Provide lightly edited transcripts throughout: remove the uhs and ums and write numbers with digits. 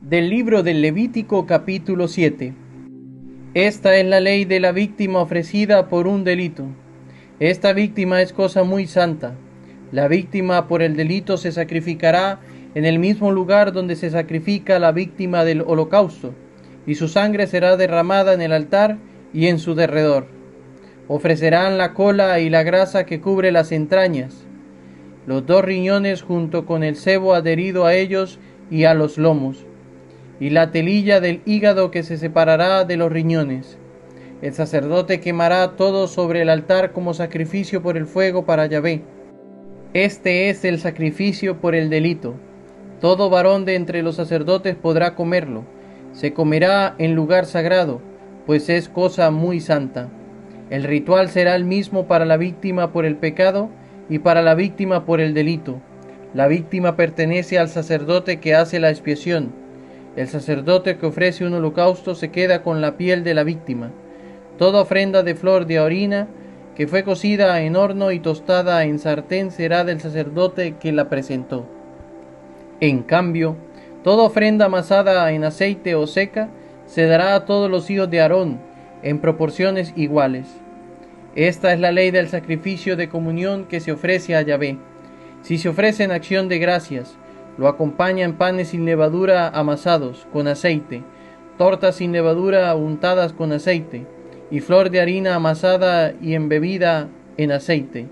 Del libro del Levítico capítulo 7. Esta es la ley de la víctima ofrecida por un delito. Esta víctima es cosa muy santa. La víctima por el delito se sacrificará en el mismo lugar donde se sacrifica la víctima del holocausto, y su sangre será derramada en el altar y en su derredor. Ofrecerán la cola y la grasa que cubre las entrañas, los 2 riñones junto con el sebo adherido a ellos y a los lomos, y la telilla del hígado que se separará de los riñones. El sacerdote quemará todo sobre el altar como sacrificio por el fuego para Yahvé. Este es el sacrificio por el delito. Todo varón de entre los sacerdotes podrá comerlo. Se comerá en lugar sagrado, pues es cosa muy santa. El ritual será el mismo para la víctima por el pecado y para la víctima por el delito. La víctima pertenece al sacerdote que hace la expiación. El sacerdote que ofrece un holocausto se queda con la piel de la víctima. Toda ofrenda de flor de harina que fue cocida en horno y tostada en sartén será del sacerdote que la presentó. En cambio, toda ofrenda amasada en aceite o seca se dará a todos los hijos de Aarón en proporciones iguales. Esta es la ley del sacrificio de comunión que se ofrece a Yahvé. Si se ofrece en acción de gracias, lo acompañan panes sin levadura amasados con aceite, tortas sin levadura untadas con aceite, y flor de harina amasada y embebida en aceite.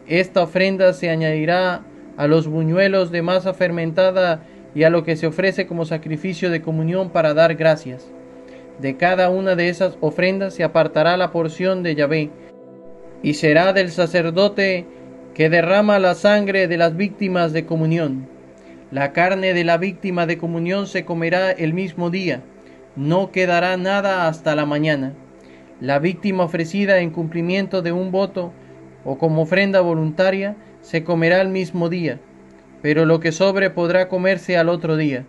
Esta ofrenda se añadirá a los buñuelos de masa fermentada y a lo que se ofrece como sacrificio de comunión para dar gracias. De cada una de esas ofrendas se apartará la porción de Yahvé, y será del sacerdote que derrama la sangre de las víctimas de comunión. La carne de la víctima de comunión se comerá el mismo día, no quedará nada hasta la mañana. La víctima ofrecida en cumplimiento de un voto o como ofrenda voluntaria se comerá el mismo día, pero lo que sobre podrá comerse al otro día.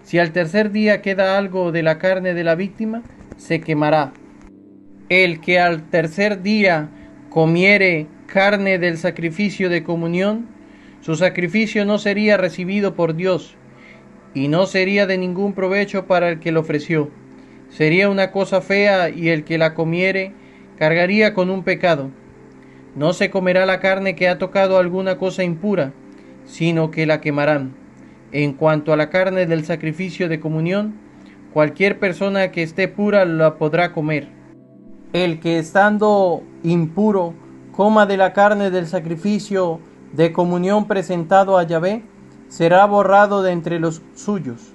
Si al tercer día queda algo de la carne de la víctima, se quemará. El que al tercer día comiere carne del sacrificio de comunión, su sacrificio no sería recibido por Dios, y no sería de ningún provecho para el que lo ofreció. Sería una cosa fea, y el que la comiere cargaría con un pecado. No se comerá la carne que ha tocado alguna cosa impura, sino que la quemarán. En cuanto a la carne del sacrificio de comunión, cualquier persona que esté pura la podrá comer. El que estando impuro coma de la carne del sacrificio de comunión presentado a Yahvé, será borrado de entre los suyos.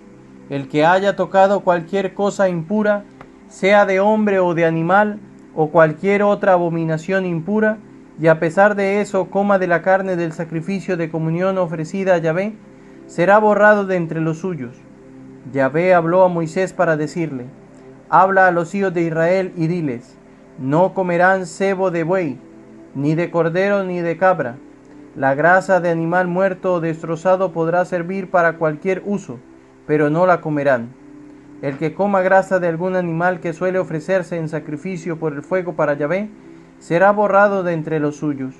El que haya tocado cualquier cosa impura, sea de hombre o de animal, o cualquier otra abominación impura, y a pesar de eso coma de la carne del sacrificio de comunión ofrecida a Yahvé, será borrado de entre los suyos. Yahvé habló a Moisés para decirle: habla a los hijos de Israel y diles: no comerán sebo de buey, ni de cordero, ni de cabra. La grasa de animal muerto o destrozado podrá servir para cualquier uso, pero no la comerán. El que coma grasa de algún animal que suele ofrecerse en sacrificio por el fuego para Yahvé, será borrado de entre los suyos.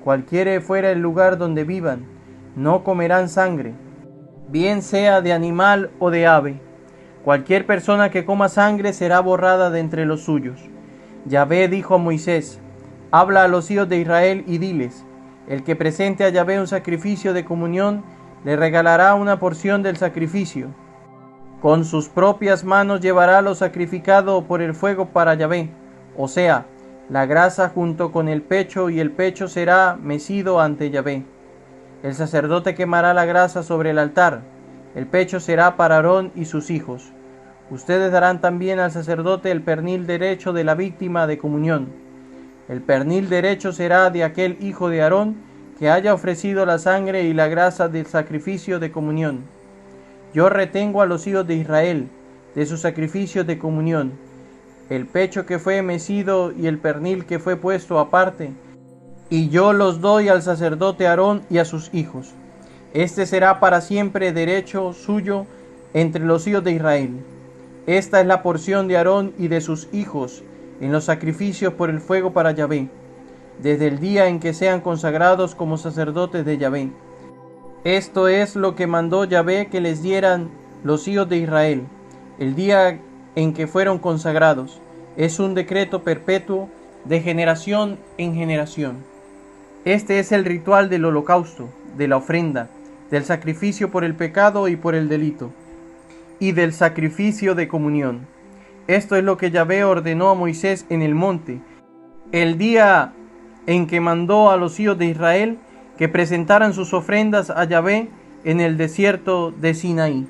Cualquiera fuera el lugar donde vivan, no comerán sangre, bien sea de animal o de ave. Cualquier persona que coma sangre será borrada de entre los suyos. Yahvé dijo a Moisés: habla a los hijos de Israel y diles: el que presente a Yahvé un sacrificio de comunión, le regalará una porción del sacrificio. Con sus propias manos llevará lo sacrificado por el fuego para Yahvé, o sea, la grasa junto con el pecho, y el pecho será mecido ante Yahvé. El sacerdote quemará la grasa sobre el altar. El pecho será para Aarón y sus hijos. Ustedes darán también al sacerdote el pernil derecho de la víctima de comunión. El pernil derecho será de aquel hijo de Aarón que haya ofrecido la sangre y la grasa del sacrificio de comunión. Yo retengo a los hijos de Israel de sus sacrificios de comunión, el pecho que fue mecido y el pernil que fue puesto aparte, y yo los doy al sacerdote Aarón y a sus hijos. Este será para siempre derecho suyo entre los hijos de Israel. Esta es la porción de Aarón y de sus hijos en los sacrificios por el fuego para Yahvé, desde el día en que sean consagrados como sacerdotes de Yahvé. Esto es lo que mandó Yahvé que les dieran los hijos de Israel, el día en que fueron consagrados. Es un decreto perpetuo de generación en generación. Este es el ritual del holocausto, de la ofrenda, del sacrificio por el pecado y por el delito, y del sacrificio de comunión. Esto es lo que Yahvé ordenó a Moisés en el monte, el día en que mandó a los hijos de Israel que presentaran sus ofrendas a Yahvé en el desierto de Sinaí.